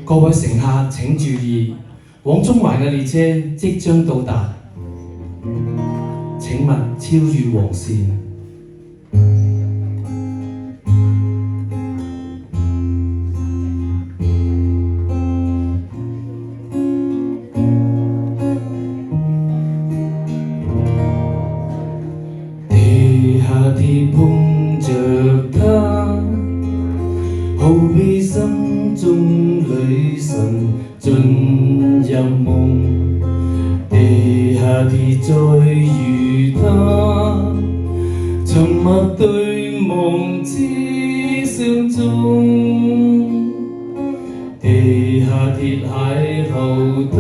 各位乘客請注意，往中環嘅列車即將到達，請勿超越黃線。地下鐵碰着他，好比心中女神進入夢。地下鐵再遇他，沉默對望痴相中。地下鐵邂逅他，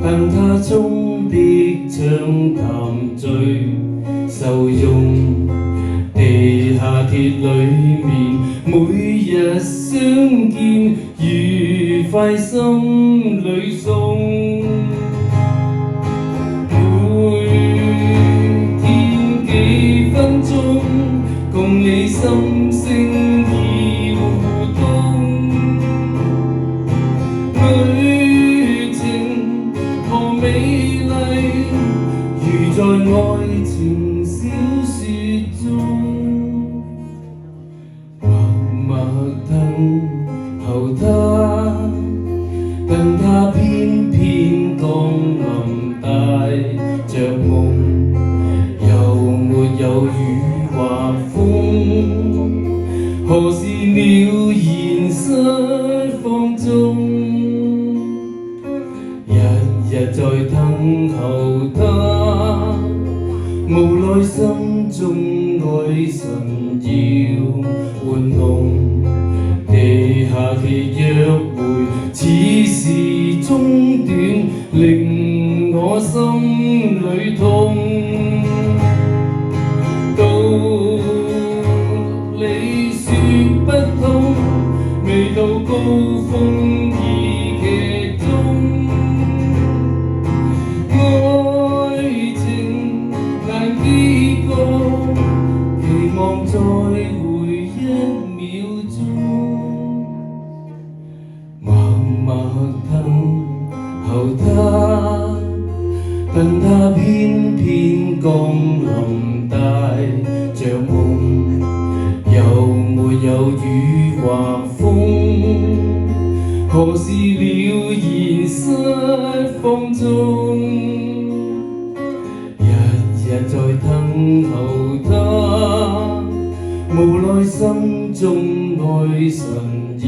但他終必將談醉受用。地下鐵裏面每日相見，愉快心裏送。每天幾分鐘，共你心聲已互通。旅程何美麗，如在愛情小說中。等候他，但他偏偏降臨帶着夢，又沒有雨或風，何時了現實放縱？日日在等候他，無奈心中愛神要玩弄。地下鐵約會似是中斷，令我心裏痛。道理說不通，未到高峰已劇終。愛情難結局，期望再會1秒鐘。等候他，但他偏偏降臨帶着夢，又沒有雨或風，何時了現實放縱？日日在等候他，無奈心中愛神要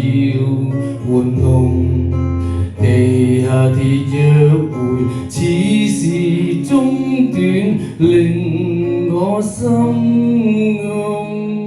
玩弄。地下鐵約會似是中斷，令我心痛。